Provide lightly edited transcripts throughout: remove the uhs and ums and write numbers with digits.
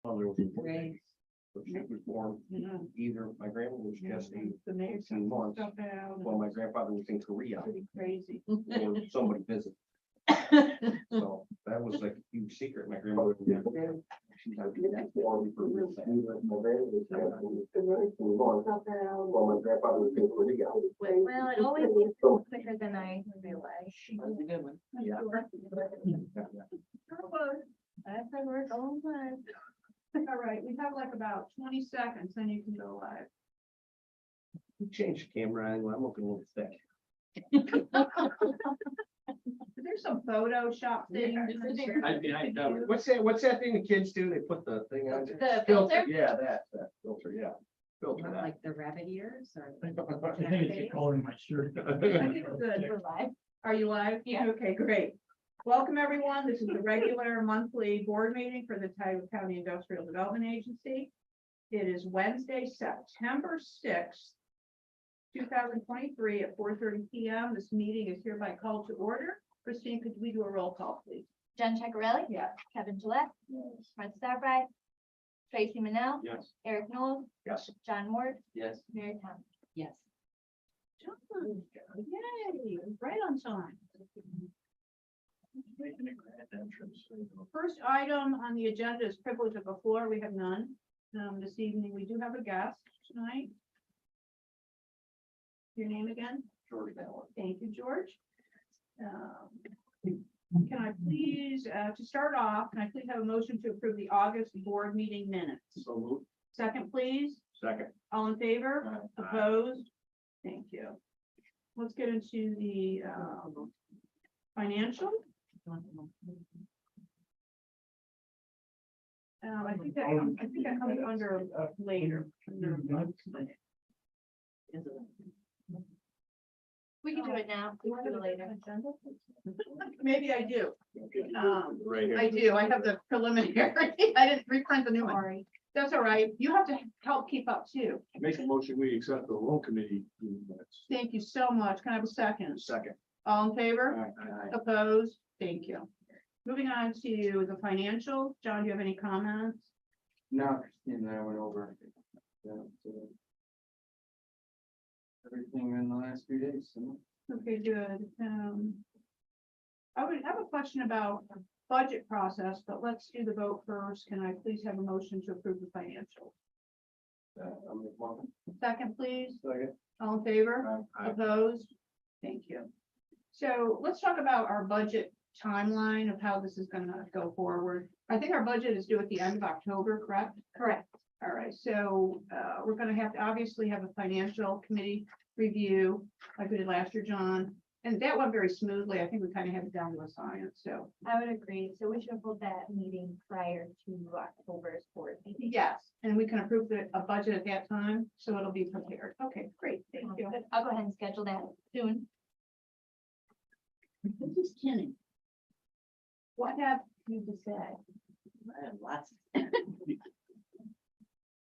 mother was Great. so she was born either, my grandma was just The mayor 18 months, stuff out. while my grandfather was in Korea, Pretty crazy. or somebody visited. So that was like a huge secret. My grandmother. She had to get born for real fast. My grandmother was while my grandfather was in Korea. Well, it always gets quicker than I realized. That's a good one. Yeah. That's how we're going live. All right, we have like about 20 seconds, then you can go live. We changed the camera angle. I'm looking a little thick. There's some Photoshop thing. What's that thing the kids do? They put the thing on. The filter? Yeah, that filter, yeah. Filter that. Like the rabbit ears or? I think it's a color in my shirt. I think we're good. We're live. Are you live? Yeah. Okay, great. Welcome, everyone. This is the regular monthly board meeting for the Tioga County Industrial Development Agency. It is Wednesday, September 6th, 2023 at 4:30 p.m. This meeting is hereby called to order. Christine, could we do a roll call, please? Jen Checarelli. Yeah. Kevin Gillette. Fred Stafford. Tracy Manell. Yes. Eric Knowles. Yes. John Ward. Yes. Mary Tom. Yes. John, yay, right on time. Making a grand entrance. First item on the agenda is privilege of the floor. We have none. This evening, we do have a guest tonight. Your name again? George Ballard. Thank you, George. Can I please, to start off, can I please have a motion to approve the August board meeting minutes? So moved. Second, please. Second. All in favor? Opposed? Thank you. Let's get into the financial. I think that comes under later. We can do it now. We can do it later. Maybe I do. Right here. I do. I have the preliminary. I didn't reprint the new one. Sorry. That's all right. You have to help keep up too. Make a motion, we accept the loan committee minutes. Thank you so much. Can I have a second? Second. All in favor? Aye. Opposed? Thank you. Moving on to the financial. John, do you have any comments? No, Christine and I went over everything in the last few days. So. Okay, good. I would have a question about budget process, but let's do the vote first. Can I please have a motion to approve the financial? I'm the one. Second, please. Second. All in favor? Aye. Opposed? Thank you. So let's talk about our budget timeline of how this is gonna go forward. I think our budget is due at the end of October, correct? Correct. All right, so we're gonna have to obviously have a financial committee review like we did last year, John. And that went very smoothly. I think we kind of have it down to a science, so. I would agree. So we should hold that meeting prior to October's board meeting. Yes, and we can approve a budget at that time, so it'll be prepared. Okay, great, thank you. I'll go ahead and schedule that soon. This is Kenny. What have you to say? Lots.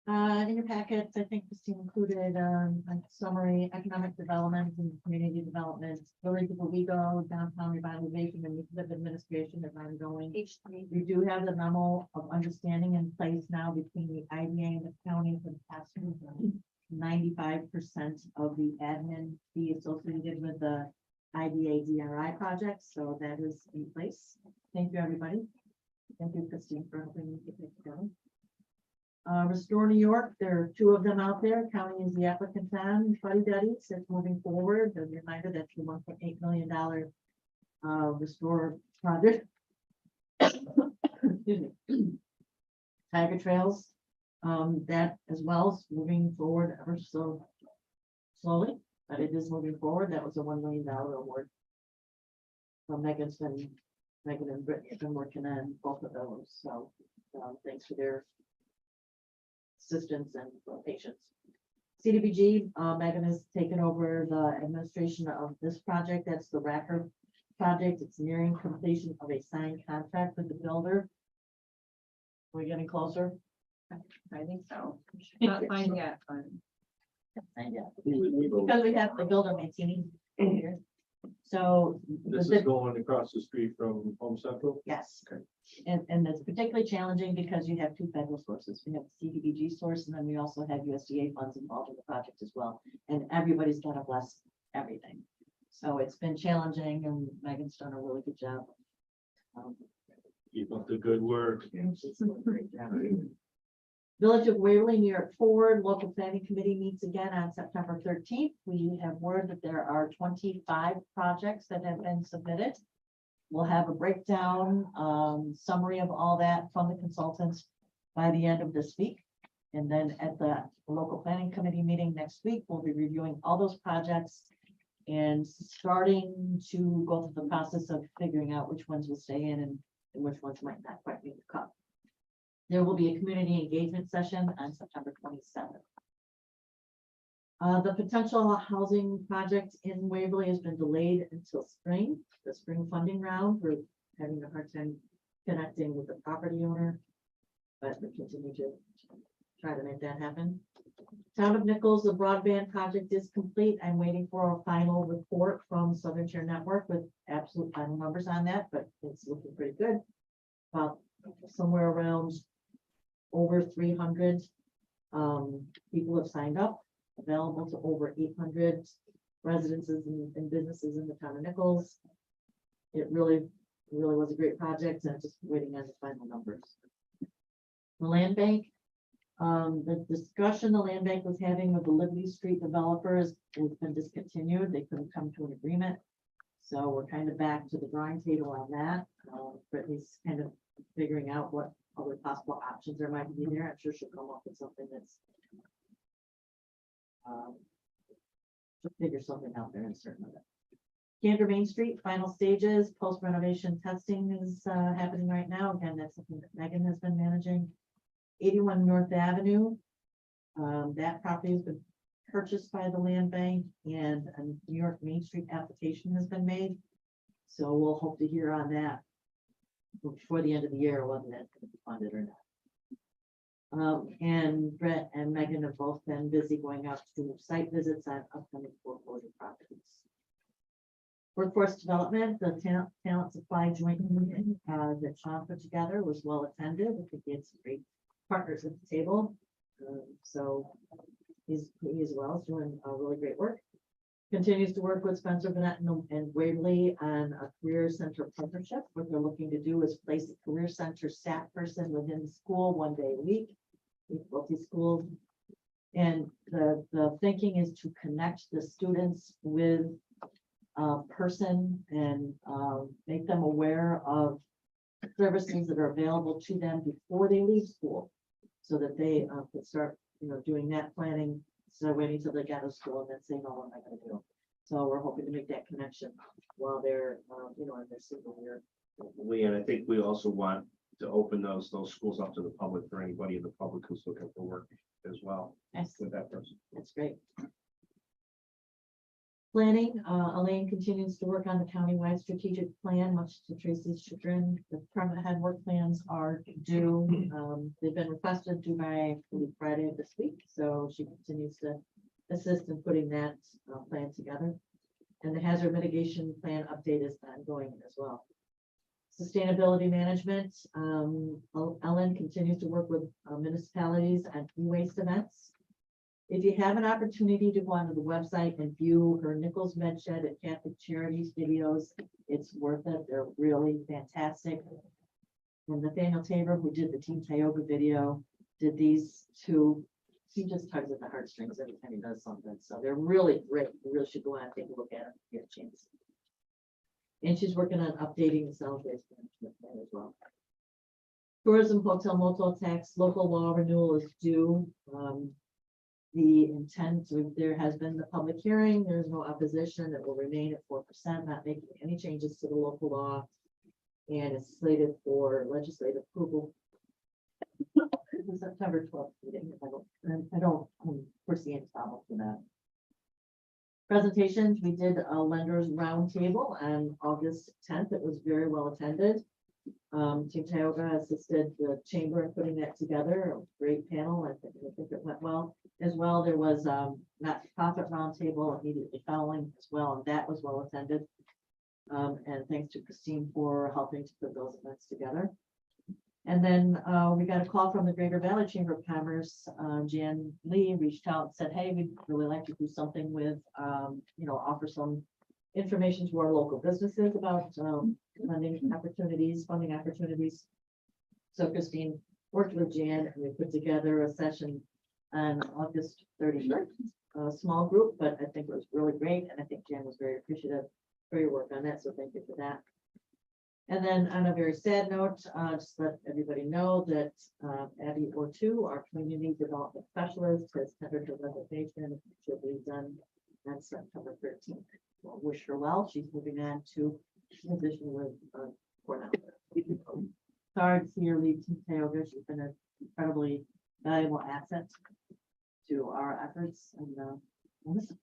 In your packets, I think Christine included a summary, economic development and community development, village of Owego, downtown revitalization and municipal administration is ongoing. H3. We do have the memo of understanding in place now between the IDA and the county for the past 95% of the admin fee associated with the IDA DRI project, so that is in place. Thank you, everybody. Thank you, Christine, for helping me get that together. Restore New York, there are two of them out there. County is the applicant on Fuddy Duddy, so it's moving forward. A reminder that's the $1.8 million Restore project. Excuse me. Tiger Trails, that as well is moving forward ever so slowly, but it is moving forward. That was a $1 million award. So Megan and Brittany have been working on both of those, so thanks for their assistance and patience. CDBG, Megan has taken over the administration of this project. That's the Racker project. It's nearing completion of a signed contract with the builder. We're getting closer. I think so. Not fine yet, Because we have the builder Mancini here. So. This is going across the street from Home Central? Yes. Okay. And it's particularly challenging because you have two federal sources. We have the CDBG source, and then we also have USDA funds involved in the project as well. And everybody's got to bless everything. So it's been challenging, and Megan's done a really good job. Keep up the good work. She's done a great job. Village of Waverly, New York Forward, local planning committee meets again on September 13th. We have word that there are 25 projects that have been submitted. We'll have a breakdown, summary of all that from the consultants by the end of this week. And then at the local planning committee meeting next week, we'll be reviewing all those projects and starting to go through the process of figuring out which ones will stay in and which ones might not quite make the cut. There will be a community engagement session on September 27th. The potential housing project in Waverly has been delayed until spring, the spring funding round. We're having a hard time connecting with the property owner, but we continue to try to make that happen. Town of Nichols, the broadband project is complete. I'm waiting for a final report from Southern Tier Network with absolute final numbers on that, but it's looking pretty good. About somewhere around over 300 people have signed up, available to over 800 residences and businesses in the town of Nichols. It really was a great project, and just waiting on the final numbers. The land bank, the discussion the land bank was having with the Liberty Street developers has been discontinued. They couldn't come to an agreement. So we're kind of back to the drawing table on that. Brittany's kind of figuring out what other possible options there might be there. I'm sure she'll come up with something that's she'll figure something out there in certain of it. Gander Main Street, final stages, post renovation testing is happening right now. Again, that's something that Megan has been managing. 81 North Avenue, that property has been purchased by the land bank, and a New York Main Street application has been made. So we'll hope to hear on that before the end of the year, whether that's going to be funded or not. And Brett and Megan have both been busy going out to do site visits on upcoming foreclosure properties. Workforce development, the talent supply joint meeting that Sean put together was well attended. I think he had some great partners at the table. So he as well is doing really great work. Continues to work with Spencer Bennett and Waverly on a career center partnership. What they're looking to do is place a career center staff person within the school 1 day a week. With both these schools. And the thinking is to connect the students with a person and make them aware of services that are available to them before they leave school, so that they could start, doing that planning. So waiting till they get out of school and then saying, "Oh, what am I going to do?" So we're hoping to make that connection while they're, in their single year. Leanne, I think we also want to open those schools up to the public for anybody in the public who's looking for work as well Yes, with that person. that's great. Planning, Elaine continues to work on the countywide strategic plan, much to Tracy's chagrin. The department head work plans are due. They've been requested due by, I believe, Friday of this week. So she continues to assist in putting that plan together. And the hazard mitigation plan update is ongoing as well. Sustainability management, Ellen continues to work with municipalities on e-waste events. If you have an opportunity to go onto the website and view her Nichols Med Shed and Catholic Charities videos, it's worth it. They're really fantastic. And Nathaniel Tabor, who did the Team Tioga video, did these two. He just tugs at the heartstrings every time he does something. So they're really great. You really should go out and take a look at it if you get a chance. And she's working on updating the solid-waste management plan as well. Tourism, hotel, motel tax, local law renewal is due. The intent, there has been the public hearing, there's no opposition, it will remain at 4%, not making any changes to the local law. And it's slated for legislative approval. The September 12th meeting. I don't foresee any problem for that. Presentations, we did a lenders roundtable on August 10th. It was very well attended. Team Tioga assisted the chamber in putting that together. A great panel. I think it went well. As well, there was not-for-profit roundtable immediately following as well, and that was well attended. And thanks to Christine for helping to put those events together. And then we got a call from the Greater Valley Chamber of Commerce. Jan Lee reached out and said, hey, we'd really like to do something with, offer some information to our local businesses about funding opportunities. So Christine worked with Jan and we put together a session on August 31st, a small group, but I think it was really great. And I think Jan was very appreciative for your work on that. So thank you for that. And then on a very sad note, just let everybody know that Abby Ortu, our community development specialist, has tendered her resignation. She'll be done on September 13th. We'll wish her well. She's moving on to a position with Cornell. Sorry to see her leave Team Tioga. She's been an incredibly valuable asset to our efforts, and we'll miss her.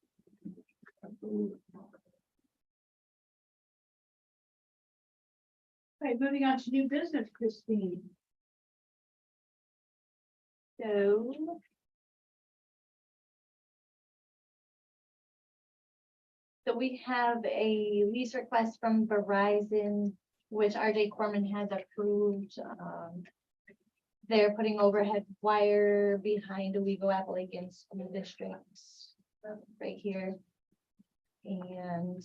All right, moving on to new business, Christine. So we have a lease request from Verizon, which RJ Corman has approved. They're putting overhead wire behind Owego Appalachian School Districts right here. And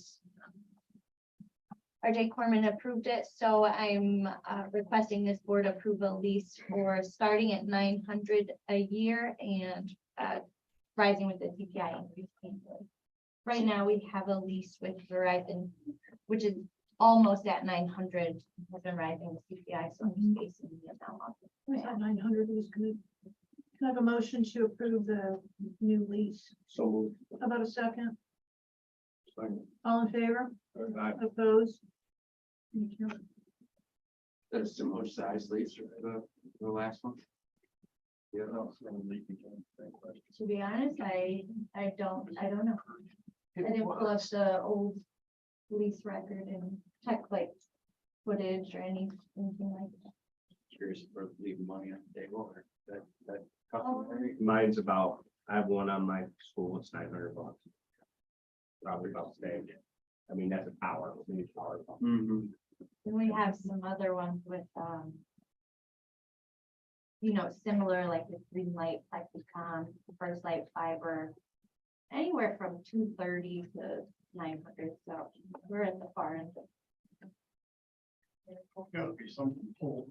RJ Corman approved it, so I'm requesting this board approve a lease for starting at $900 a year and rising with the CPI increase annually. Right now, we have a lease with Verizon, which is almost at 900, has been rising with CPI, so I'm just basing the amount off of I that. thought 900 was good. Can I have a motion to approve the new lease? So. How about a second? Fine. All in favor? Aye. Opposed? Thank you. That's similar size lease, right? The last one. Yeah, that was gonna leak again. Same question. To be honest, I don't know. I didn't pull up the old lease record and check like footage or anything like that. Curious if we're leaving money on the table or that Oh. customary. Mine's about, I have one on my school, it's $900. Probably about the same. I mean, that's a power, we need power. Mm-hmm. Then we have some other ones with, similar like the Green Light, Plexicon, First Light Fiber, anywhere from 230 to 900. So we're at the far end. Gotta be something pulled.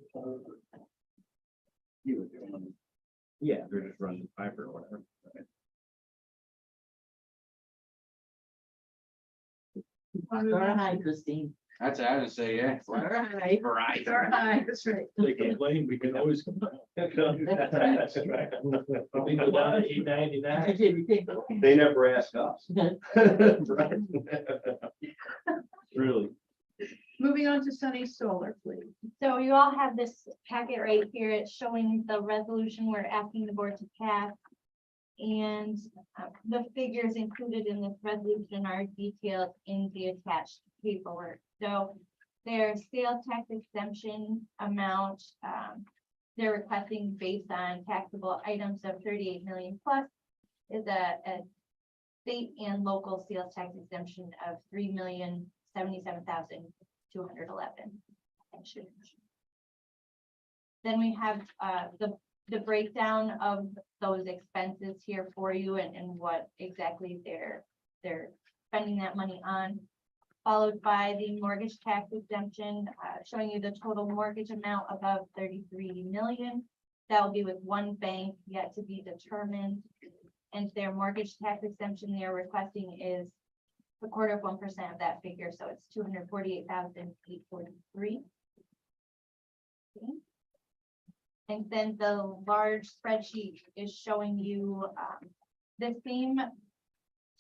You were doing. Yeah, they're just running fiber or whatever. Star high, Christine. That's what I would say, yeah. Star high. Star high, that's right. They complain, we can always. That's right. We go down to $8.99. They never ask us. Right. Really. Moving on to Sunny Solar, please. So you all have this packet right here. It's showing the resolution we're asking the board to pass. And the figures included in this resolution are detailed in the attached paperwork. So their sales tax exemption amount, they're requesting based on taxable items of 38 million plus is a state and local sales tax exemption of 3,077,211. Then we have the breakdown of those expenses here for you and what exactly they're spending that money on. Followed by the mortgage tax exemption, showing you the total mortgage amount above 33 million. That will be with one bank yet to be determined. And their mortgage tax exemption they're requesting is 0.25% of that figure, so it's 248,843. Okay. And then the large spreadsheet is showing you the same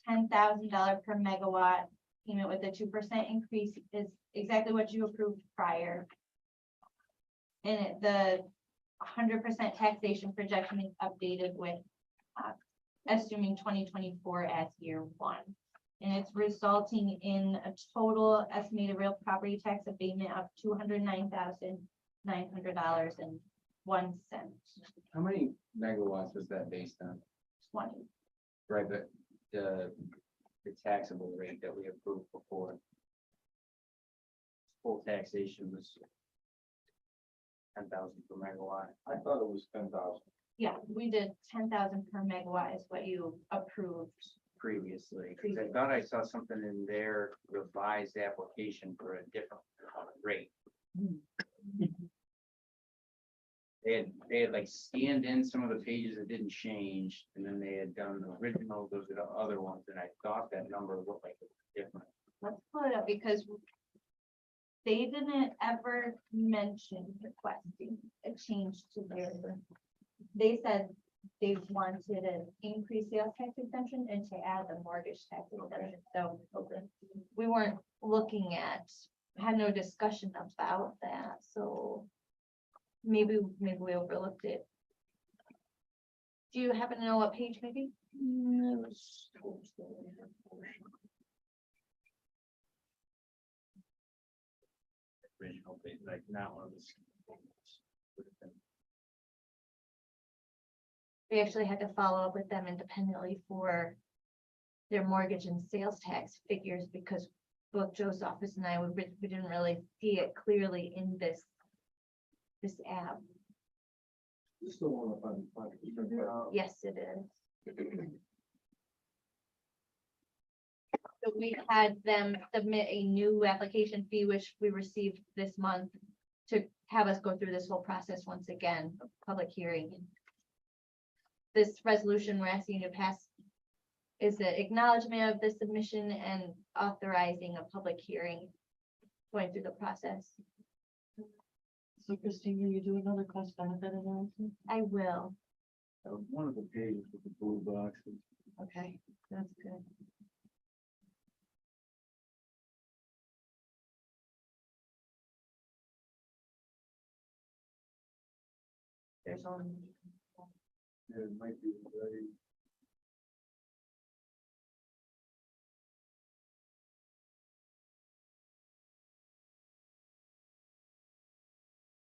$10,000 per megawatt payment with a 2% increase is exactly what you approved prior. And the 100% taxation projection is updated with assuming 2024 as year one. And it's resulting in a total estimated real property tax abatement of $209,900.01. How many megawatts is that based on? 20. Right, but the taxable rate that we approved before. Full taxation was 10,000 per megawatt. I thought it was 10,000. Yeah, we did 10,000 per megawatt is what you approved. Previously, 'cause I thought I saw something in their revised application for a different rate. They had like scanned in some of the pages that didn't change, and then they had done the original, those are the other ones, and I thought that number looked like it was different. Let's pull it up because they didn't ever mention requesting a change to their. They said they wanted to increase sales tax exemption and to add the mortgage tax exemption. So we weren't looking at, had no discussion about that, so maybe we overlooked it. Do you happen to know what page maybe? Original, like not one of the. We actually had to follow up with them independently for their mortgage and sales tax figures because both Joe's office and I, we didn't really see it clearly in this app. This is the one up on 5%. Yes, it is. So we had them submit a new application fee, which we received this month to have us go through this whole process once again, public hearing. This resolution we're asking you to pass is the acknowledgement of the submission and authorizing a public hearing going through the process. So Christine, will you do another cost benefit analysis? I will. That was one of the pages with the blue boxes. Okay, that's good. There's only. Yeah, it might be very.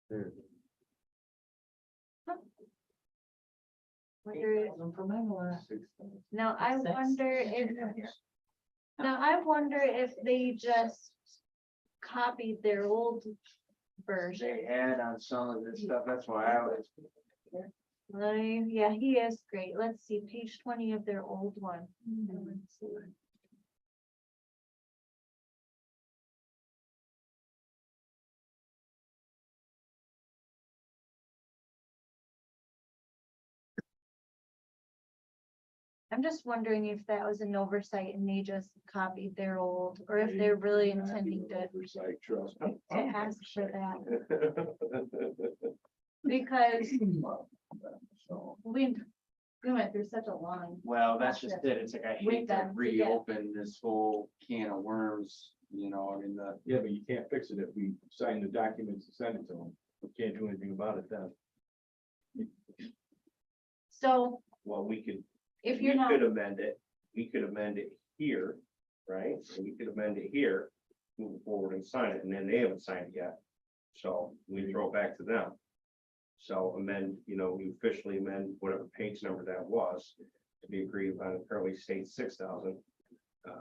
There. Wonder, For megawatt. 6,000. now I Six. wonder if, they just copied their old version. They had on some of this stuff, that's why I was. Yeah, he is great. Let's see, page 20 of their old one. Let's see. I'm just wondering if that was an oversight and they just copied their old, or if they're really intending to Oversight, trust me. ask for that. Because So, we went through such a long, Well, that's just it, it's like I With hate to them, yeah. reopen this whole can of worms, you know, I mean, the. yeah, but you can't fix it if we sign the documents and send it to them. We can't do anything about it then. so Well, we could, if we you're not, could amend it, we could amend it here, right? So we could amend it here, move it forward and sign it, and then they haven't signed it yet. So we throw it back to them. So amend, we officially amend whatever page number that was to be agreed upon, it currently states 6,000.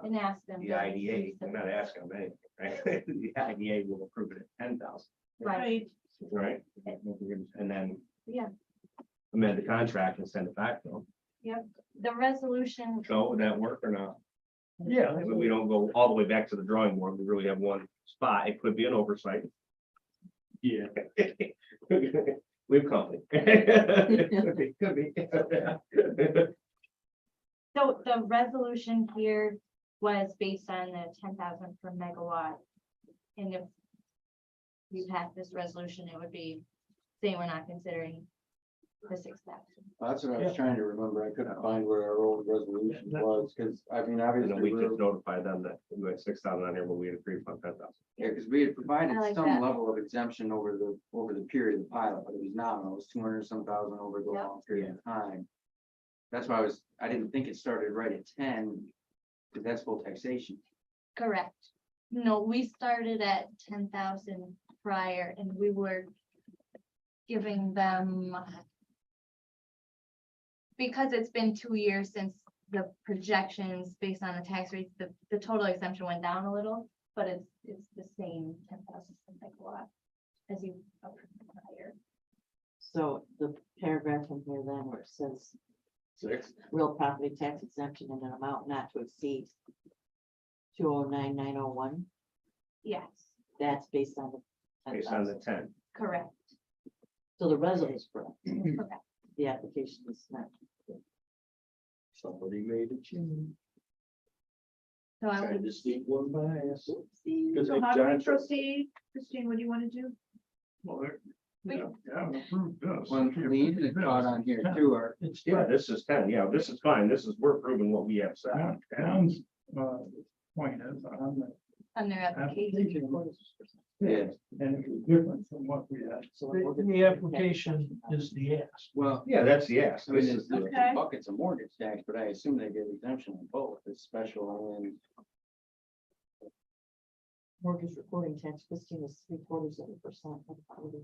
and ask them. The to IDA, increase I'm the- not asking them anything, right? The IDA will approve it at 10,000, Right, right? And then yeah, amend the contract and send it back to them. the resolution, So would that work or not? Yeah. We don't go all the way back to the drawing board. We really have one spot. It could be an oversight. Yeah. We've company. Could be. so the resolution here was based on the 10,000 per megawatt. And if we pass this resolution, it would be saying we're not considering the 6,000. That's what I was trying to remember, I couldn't find where our old resolution was, because, I mean, And obviously, then we just notify them that we had 6,000 on here, but we had agreed on 10,000. yeah, because we had provided I like some that. level of exemption over the period of the pilot, but it was nominal, it was 200 some thousand over the Yep. long period of time. That's why I didn't think it started right at 10, because that's full taxation. Correct. No, we started at 10,000 prior and we were giving them because it's been 2 years since the projections based on the tax rates, the total exemption went down a little, but it's the same 10,000 megawatt as you approved prior. So the paragraph in here then where it says 6. real property tax exemption in an amount not to exceed 209,901, Yes, that's based on the Based on the 10,000. 10. correct. So the result is correct. Okay. The application is not. Somebody made a change. So I Tried would, to sneak one by us. So Because how do we John- proceed? Christine, what do you want to do? Well, Wait. yeah, approved this. Well, we need to caught on here too, or It's, Yeah, this is 10. Yeah, this is fine. This is, we're proving what we have said. Town's, point is on the on their application. application was, Yeah. and it was different from what we had. So the application is the ask. well, Yeah, that's the ask. I mean, This it's is the the- Okay. buckets of mortgage tax, but I assume they get exemption on both, it's special and. Mortgage recording tax, Christine, is 0.75% of the property.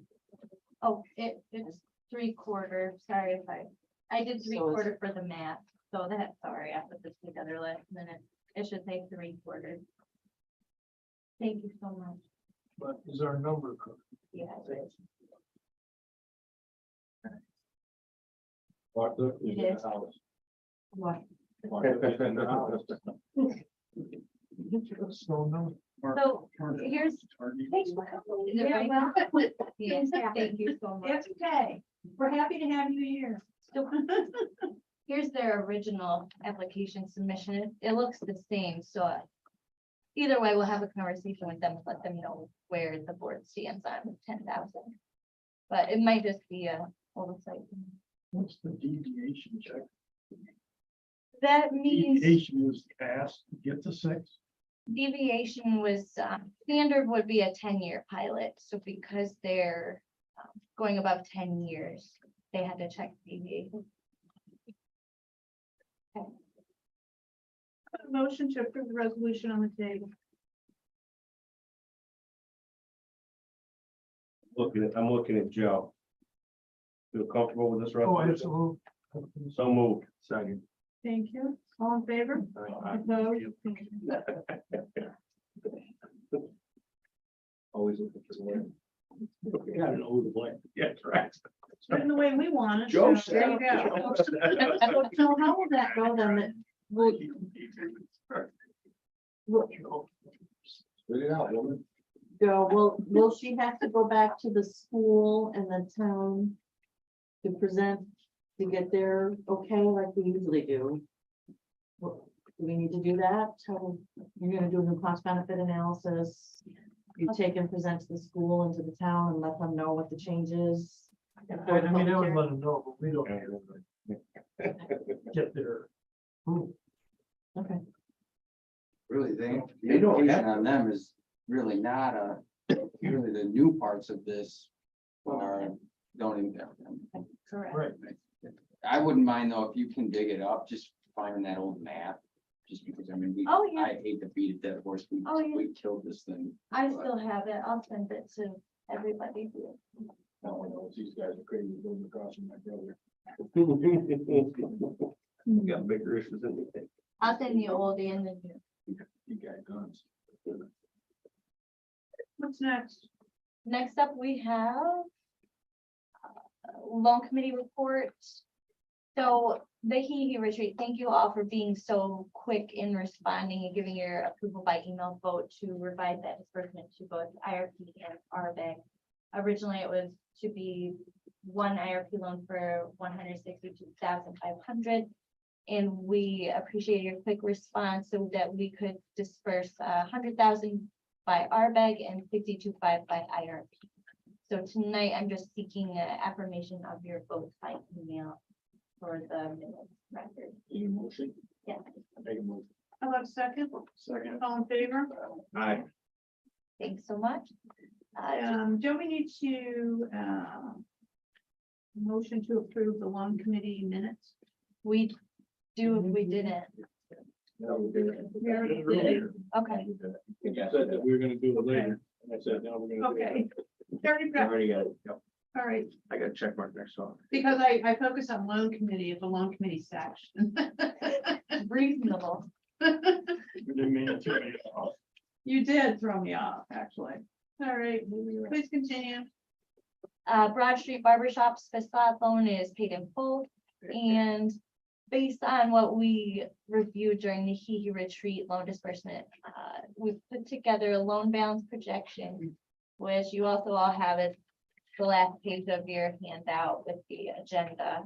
Oh, it's 3/4, sorry if I did So 3/4 for the math, so that's, sorry, I put this together last minute, it should say 3/4. Thank you so much, But is our number correct? yeah. it is. Martha It is. What? So no. So here's, is it Yeah, right? well, Yes, thank you so much. it's okay. We're happy to have you here. So here's their original application submission. It looks the same, so either way, we'll have a conversation with them, and let them know where the board stands on 10,000. But it might just be a oversight. What's the deviation check? That means Deviation was asked to get to 6. deviation was, standard would be a 10-year pilot. So because they're going above 10 years, they had to check deviation. Motion to approve the resolution on the table. I'm looking at Joe. Feel comfortable with this Oh, resolution? absolutely. So moved. Second. Thank you. All in favor? Opposed? Always looking for the one. Got an old blank. Yeah, right. Written the way we want it. Joe so there you said- go. So how will that go then? Will, Spit it out, woman. will she have to go back to the school and the town to present, to get their okay, like we usually do? Do we need to do that? So you're gonna do a new cost benefit analysis? You take and present to the school and to the town and let them know what the change is? before the I mean, I public would hearing? let them know, but we don't get their approval. Okay, Really, the They don't implication have on them is really not really the new parts of this are don't impact them. Correct. Right. I wouldn't mind though, if you can dig it up, just finding that old map, just because I mean, Oh, yeah. I hate to beat a dead horse, Oh, yeah. we killed this thing. I still have it. I'll send it to everybody. All I know is these guys are crazy going across from my brother. You got bigger issues than we think. I'll send you old and the new. You got guns. What's next? Next up, we have loan committee report. So the He retreat, thank you all for being so quick in responding and giving your approval by email vote to revise that disbursement to both IRP and RBAC. Originally, it was to be one IRP loan for 162,500. And we appreciate your quick response so that we could disperse 100,000 by RBAC and 62,500 by IRP. So tonight, I'm just seeking affirmation of your vote by email for the minutes record. Any motion? Yeah. Make a motion. I'll have a second. Second. All in favor? Aye. Thanks so much. Do we need to, motion to approve the loan committee minutes? We do if we didn't. No, we did it. We already We did it. Okay. You said that we were gonna do it later, and I said, no, we're gonna. do it. Okay. Very You good. already got it. Yep. All right, I got a check mark next to it. because I focus on loan committee at the loan committee section. Reasonable. You did throw me off, actually. All right, please continue. Broad Street Barber Shop's facade loan is paid in full. And based on what we reviewed during the Hee retreat loan disbursement, we've put together a loan balance projection, which you also all have as the last page of your handout with the agenda.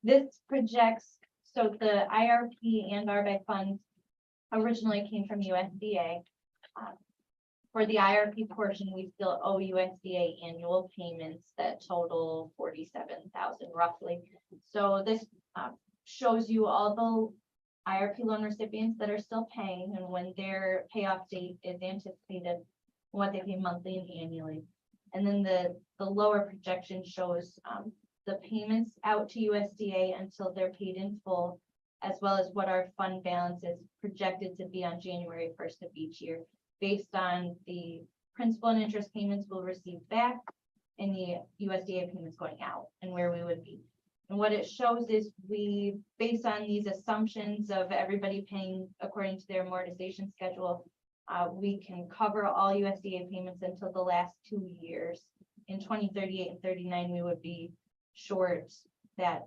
This projects, so the IRP and RBAC funds originally came from USDA. For the IRP portion, we still owe USDA annual payments that total 47,000 roughly. So this shows you all the IRP loan recipients that are still paying and when their payoff date is anticipated, what they pay monthly and annually. And then the lower projection shows the payments out to USDA until they're paid in full, as well as what our fund balance is projected to be on January 1st of each year, based on the principal and interest payments we'll receive back and the USDA payments going out and where we would be. And what it shows is we, based on these assumptions of everybody paying according to their amortization schedule, we can cover all USDA payments until the last 2 years. In 2038 and 39, we would be short that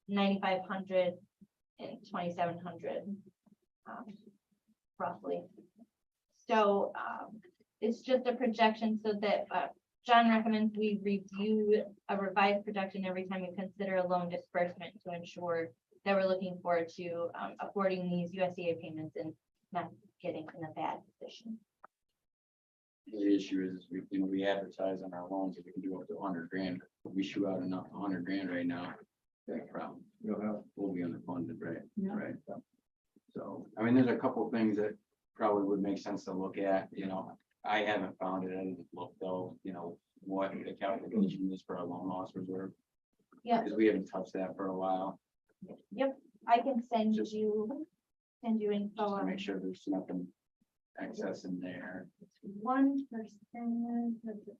9,500 and 2,700 roughly. So it's just a projection so that John recommends we review a revised projection every time we consider a loan disbursement to ensure that we're looking forward to affording these USDA payments and not getting in a bad position. The issue is, we advertise on our loans that we can do up to 100 grand. If we shoot out enough 100 grand right now, big problem. We'll be underfunded, right? Yeah. Right. So, I mean, there's a couple of things that probably would make sense to look at, I haven't found it, I didn't look though, what the calculation is for a loan loss reserve. Yeah. Because we haven't touched that for a while, Yep, I can send Just- you info just to on make sure there's nothing excess in there. 1% of the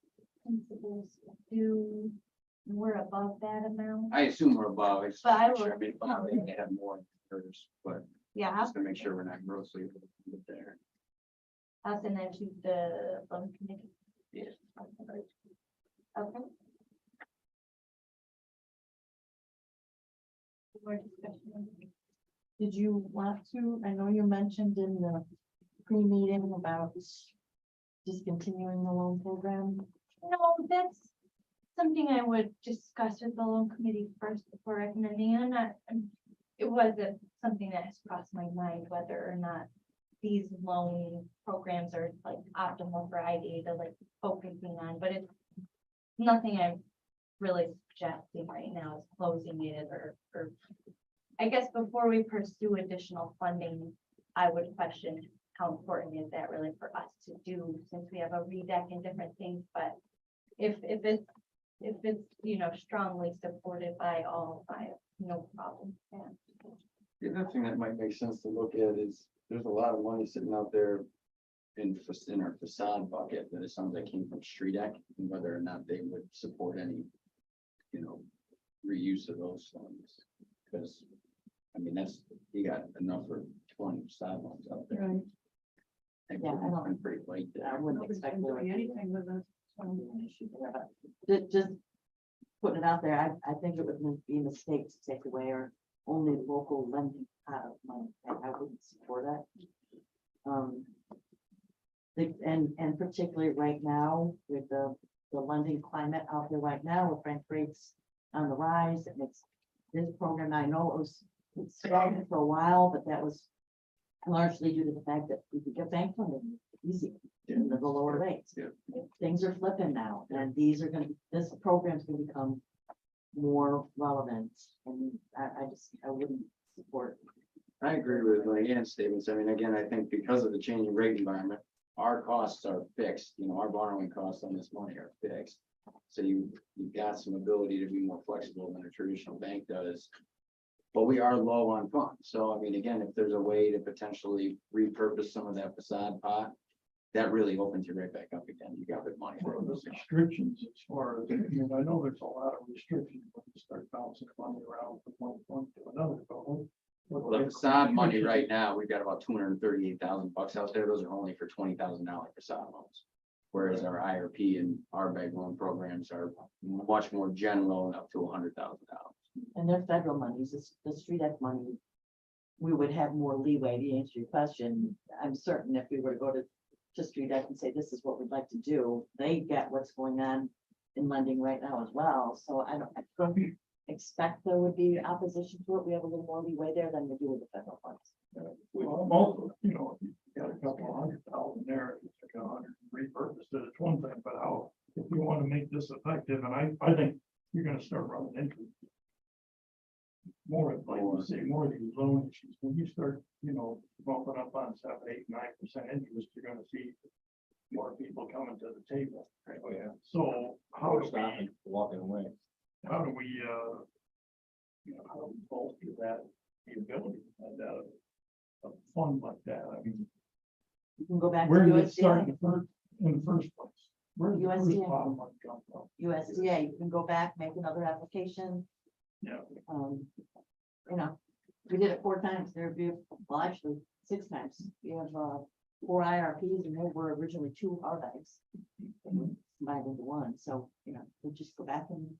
principals due. We're above that amount. I assume we're above, it's But I just, will- I mean, probably they have more first, but Yeah, just to make sure we're not grossly overloaded there. I'll send that to the loan committee. Yeah. Okay. More discussion. Did you want to, I know you mentioned in the pre-meeting about discontinuing the loan program. No, that's something I would discuss with the loan committee first before recommending. I'm not, it wasn't something that has crossed my mind whether or not these loan programs are like optimal for IDA to like focusing on, but it's nothing I'm really suggesting right now is closing it or I guess before we pursue additional funding, I would question how important is that really for us to do since we have a redeck and different things, but if it's strongly supported by all, I have no problem. Yeah. The other thing that might make sense to look at is, there's a lot of money sitting out there in our facade bucket that it sounds like came from Street Deck, and whether or not they would support any, reuse of those funds. Because, I mean, you got enough for 20 facade loans out there. Right. And Yeah, I don't- I'm pretty late I there. wouldn't Nobody's expect been doing to. anything with it. Just putting it out there, I think it would be a mistake to take away our only local lending pot of money. I wouldn't support that. And particularly right now with the lending climate out there right now with bank rates on the rise, it makes this program, I know it's strong for a while, but that was largely due to the fact that we could get bank funding easy, and the lower rates. Yeah. Things are flipping now, and this program's gonna become more relevant, and I wouldn't support. I agree with Ann's statements. I mean, again, I think because of the changing rate environment, our costs are fixed, our borrowing costs on this money are fixed. So you've got some ability to be more flexible than a traditional bank does. But we are low on funds. So I mean, again, if there's a way to potentially repurpose some of that facade pot that really opens you right back up again. You got good money. for What are the it. restrictions as far as, I mean, I know there's a lot of restrictions when you start bouncing money around from one fund to another, but what The facade money right now, we've got about $238,000 out there. Those are only for $20,000 facade loans. Whereas our IRP and our bank loan programs are much more general and up to $100,000. And they're federal monies, the street act money. We would have more leeway to answer your question. I'm certain if we were to go to street act and say, this is what we'd like to do, they get what's going on in lending right now as well. So I don't expect there would be opposition to it. We have a little more leeway there than we do with the federal funds. Well, I'm also, you know, if you got a couple of $100,000 there, it's like 100 repurposed it, it's one thing, but how, if you want to make this effective, and I think you're gonna start running into more, like you say, more of these loan issues. When you start, you know, bumping up on 7, 8, 9% interest, you're gonna see more people coming to the table. Oh, yeah. So how do Stopping, walking away. how do we, you know, how do we bolster that, the ability of that, a fund like that? I mean, You can go back to where did it start in USDA. the first place? Where did the first USDA. bottom line come from? USDA, you can go back, make another application. Yeah. You know, we did it 4 times. There'd be, well, actually 6 times. You have 4 IRPs and there were originally 2 RBACs. Combined into one. So, you know, we just go back and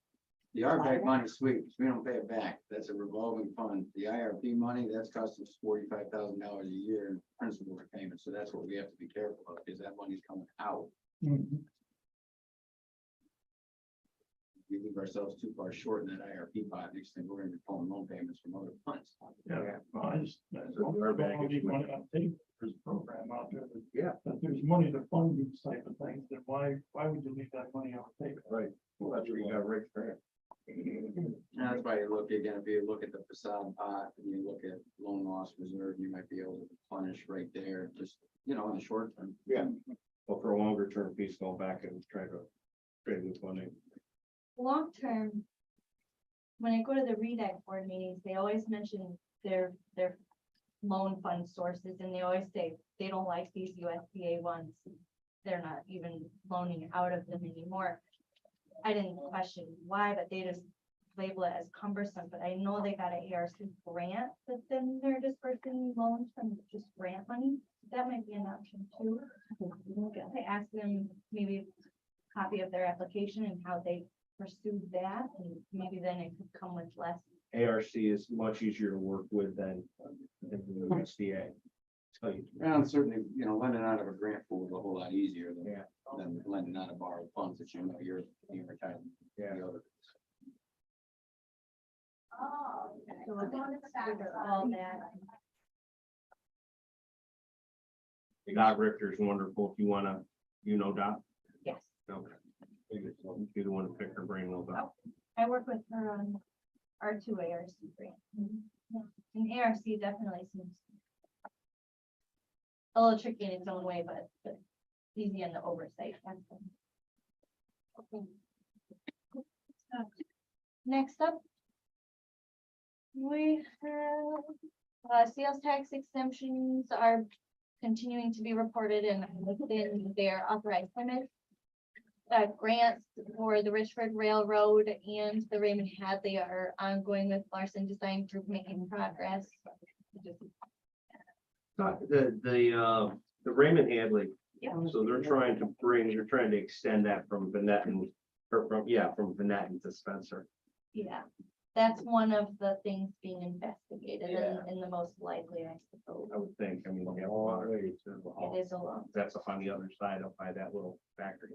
The RBAC money sweeps, we don't pay it back. That's a revolving fund. The IRP money, that's cost us $45,000 a year in principal repayments. So that's what we have to be careful of, because that money's coming out. Mhm. We leave ourselves too far short in that IRP pot, next thing we're gonna be pulling loan payments from other funds. Yeah, well, I just, So don't our want bag to is leave money money. on the table. There's a program out there that. Yeah. That there's money to fund these type of things, then why would you leave that money on the table? Right. Well, that's where you got Rick Grant. And that's why you look, again, if you look at the facade pot and you look at loan loss reserve, you might be able to replenish right there, just, you know, in the short term. Yeah. Well, for a longer term piece, go back and try to trade with money. Long term, when I go to the REDAC board meetings, they always mention their loan fund sources, and they always say they don't like these USDA ones. They're not even loaning out of them anymore. I didn't question why, but they just label it as cumbersome, but I know they got a ARC grant that then they're dispersing loans from just grant money. That might be an option too. I asked them maybe a copy of their application and how they pursued that, and maybe then it could come with less. ARC is much easier to work with than the USDA. Tell you. And certainly, you know, lending out of a grant pool is a whole lot easier Yeah. than lending out of borrowed funds that you know you're retired. Yeah. So we'll figure all that. Doc Richter's wonderful. If you wanna, you know, Doc. Yes, Okay. You're the one to pick her brain a little bit. I work with her on our 2 ARC grant. Yeah. And ARC definitely seems a little tricky in its own way, but easy in the oversight. Okay. Next up, we have sales tax exemptions are continuing to be reported and within their authorized limits. Grants for the Richford Railroad and the Raymond Hadley are ongoing with Larson Design Group making progress. The Raymond Hadley, Yeah. so they're trying to extend that from Benetton, or from Benetton to Spencer. Yeah, that's one of the things being investigated and the most likely, I suppose. I would think, I mean, we have a lot of ways to. It is a long. That's up on the other side up by that little factory.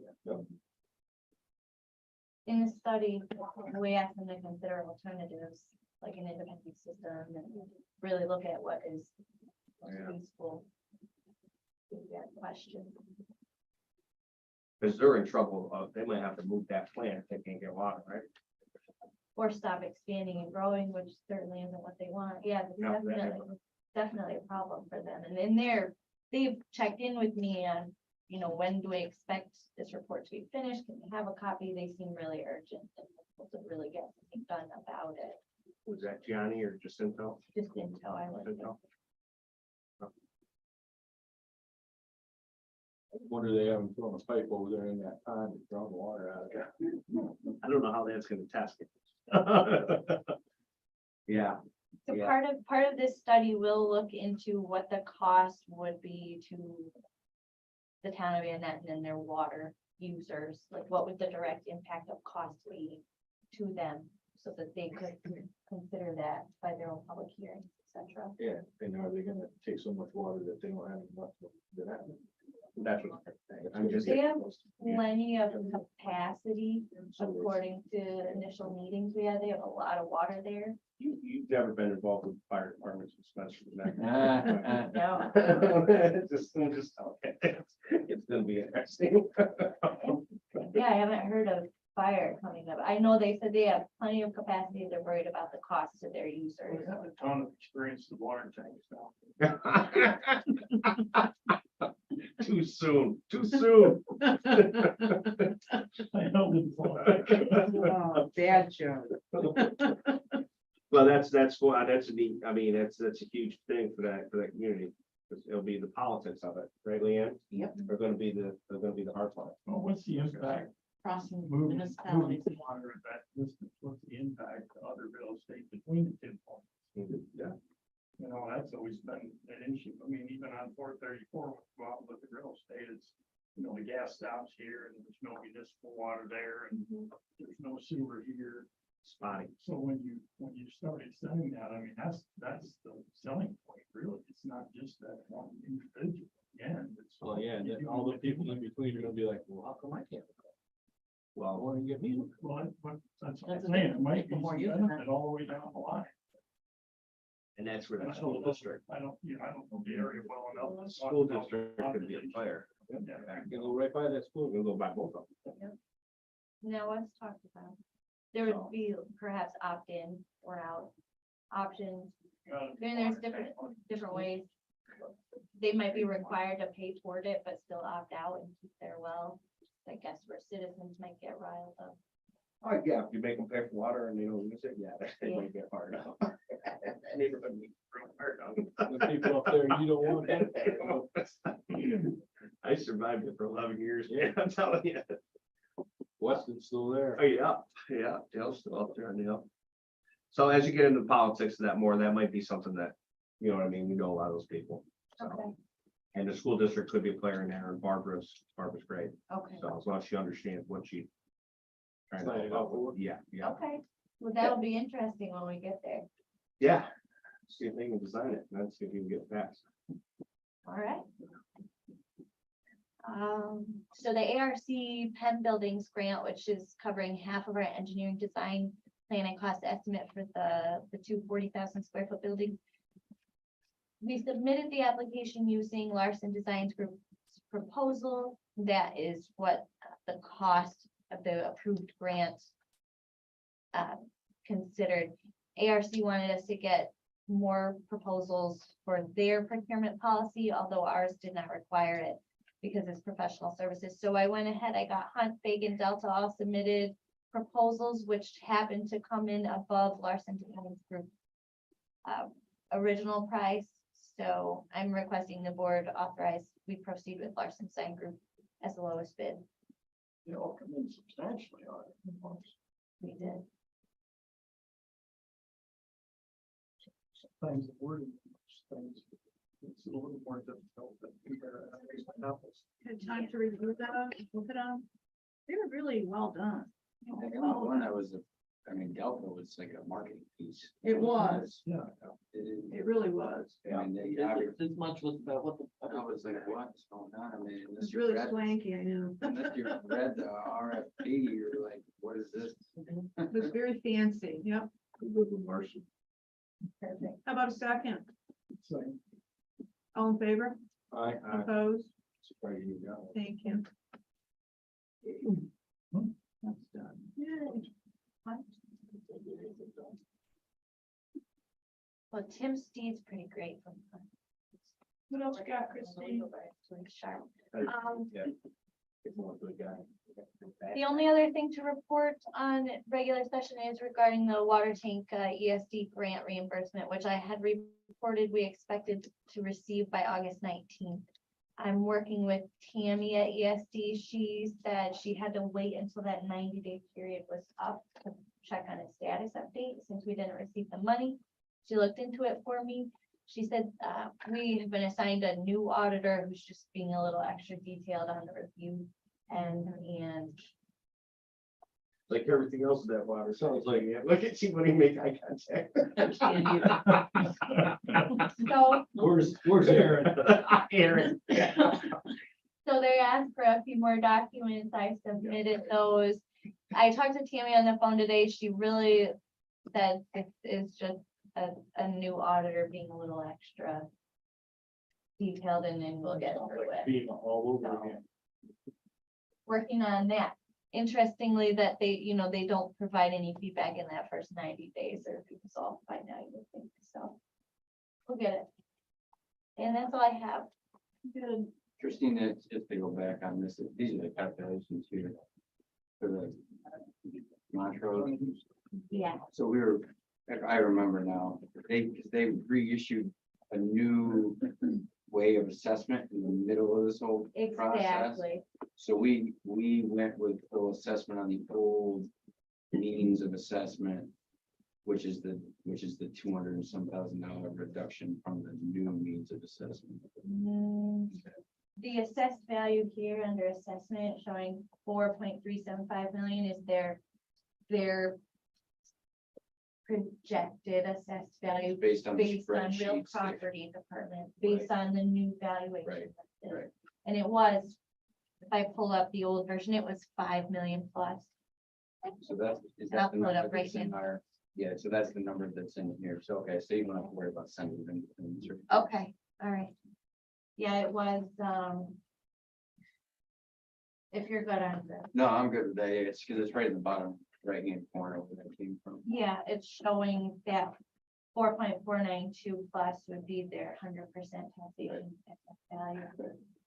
In the study, we asked them to consider alternatives, like an independent system, and really look at what is useful. Question. Because they're in trouble, they might have to move that plant if they can't get water, right? Or stop expanding and growing, which certainly isn't what they want. Yeah, it's Yeah, definitely a problem for them. And then they've checked in with me on, you know, when do we expect this report to be finished? Can we have a copy? They seem really urgent and hopeful to really get something done about it. Was that Gianni or Jacinto? Just until I was. Jacinto? Wonder they haven't thrown a pipe over there in that pond to draw the water out of it. I don't know how that's gonna test it. Yeah, So Yeah. part of this study will look into what the cost would be to the town of Van Ness and their water users, like what would the direct impact of cost be to them, so that they could consider that by their own public hearings, et cetera. Yeah, and are they gonna take so much water that they don't have enough to that? that's what I'm just. They have plenty of capacity according to initial meetings we had. They have a lot of water there. You've never been involved with fire departments, especially that. No. Just, okay, it's gonna be interesting. Yeah, I haven't heard of fire coming up. I know they said they have plenty of capacity. They're worried about the cost to their We users. have a ton of experience with water tanks now. Too soon, too soon. I held it for Oh, bad joke. Well, that's why, that's a neat, I mean, that's a huge thing for that community. 'Cause it'll be the politics of it, right, Leanne? Yep. They're gonna be the hard part. Well, what's the impact Crossing moving municipalities. water at that distance? What's the impact to other real estate between the two points? Yeah. You know, that's always been an issue. I mean, even on 434, go out and look at real estate, it's, you know, the gas stops here and there's no municipal water there and there's no sewer here. Spotty. So when you started saying that, I mean, that's the selling point, really. It's not just that one individual. Again, it's. Well, yeah, and then all the people in between are gonna be like, well, how come I can't? Well, why don't you get me? Well, that's what I'm That's saying. It might be the more some you- benefit all the way down the line. And that's where I the school don't district, know, I don't know the area well enough. to talk school about district could be a player. Yeah. You go right by that school. We'll go by both of them. Now, let's talk about, there would be perhaps opt-in or out options. Then there's different ways. They might be required to pay toward it, but still opt out and keep their well. I guess where citizens might get riled up. Oh, yeah, if you make them pay for water and they don't use it, yeah, they might get hard out. Neighborhood needs real hard on. The people up there, you don't want it. I survived it for 11 years, yeah, I'm telling you. Weston's still there. Oh, yeah, Dale's still up there on the hill. So as you get into politics of that more, that might be something that, you know what I mean, we know a lot of those people. So, Okay, and the school district could be a player in there, and Barbara's great, okay, so as long as she understands what she. trying to Sign it help up for. with. Yeah, yeah, okay. Well, that'll be interesting when we get there. yeah. See if they can design it, and then see if we can get it passed. All right. So the ARC Penn Buildings grant, which is covering half of our engineering design plan and cost estimate for the two 40,000 square foot buildings. We submitted the application using Larson Designs Group's proposal. That is what the cost of the approved grant considered. ARC wanted us to get more proposals for their procurement policy, although ours did not require it because it's professional services. So I went ahead, I got Hunt, Fag, and Delta all submitted proposals, which happened to come in above Larson Designs Group original price. So I'm requesting the board authorize we proceed with Larson Design Group as the lowest bid. They all come in substantially on it. We did. Sometimes the wording, things, it's a little more difficult than compare apples. Had time to review that, look at them. They were really well done. The only one that was, I mean, Delta was like a marketing piece. It was. Yeah. It really was. I mean, they, I This much was about what the. was like, what's going on? I mean, It's really swanky, I know. unless you read the RFP, you're like, what is this? It was very fancy, yep. Martian. Perfect. How about a second? So, All in favor? I, Opposed? surprised you got it. Thank you. That's done. Well, Tim Steed's pretty great from. What else you got, Christine? Really sharp. Yeah. It's more good guy. The only other thing to report on regular session is regarding the water tank ESD grant reimbursement, which I had reported we expected to receive by August 19th. I'm working with Tammy at ESD. She said she had to wait until that 90-day period was up to check on a status update since we didn't receive the money. She looked into it for me. She said, we have been assigned a new auditor who's just being a little extra detailed on the review and Like everything else in that water, sounds like, yeah, look at you when he make eye contact. so Where's Aaron? Aaron. So they asked for a few more documents. I submitted those. I talked to Tammy on the phone today. She really said this is just a new auditor being a little extra detailed and then we'll get through it. Being all over again. Working on that. Interestingly, that they don't provide any feedback in that first 90 days or resolved by now, you would think, so. We'll get it. And that's all I have. Good. Christine, if they go back on this, these are the calculations here. For the Montrose. Yeah. So we were, I remember now, they reissued a new way of assessment in the middle of this whole process. Exactly. So we went with full assessment on the old means of assessment, which is the $200 and some thousand reduction from the new means of assessment. The assessed value here under assessment showing 4.375 million is their projected assessed value Based on the based on real spreadsheets. property department, based on the new valuation. Right, method. right. And it was, if I pull up the old version, it was 5 million plus. So that's. is And I'll that the pull it up number that's right in now. our- Yeah, so that's the number that's in here. So, okay, so you don't have to worry about sending them. Okay, all right. Yeah, it was, if you're good on this. No, I'm good with that. It's because it's right in the bottom right-hand corner where that came from. Yeah, it's showing that 4.492 plus would be their 100% taxation value.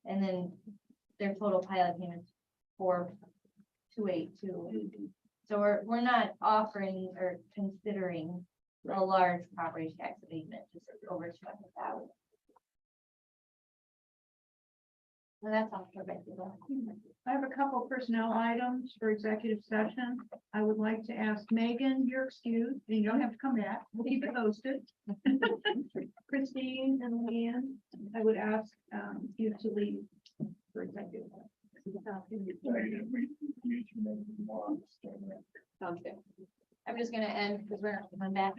And then their total pilot payments 4,282. So we're not offering or considering a large property tax abatement, just over 200,000. And that's all for Becky. I have a couple personnel items for executive session. I would like to ask Megan, you're excused, and you don't have to come back. We'll keep it posted. Christine and Leanne, I would ask you to leave for executive. Sounds good. I'm just gonna end because we're not coming back.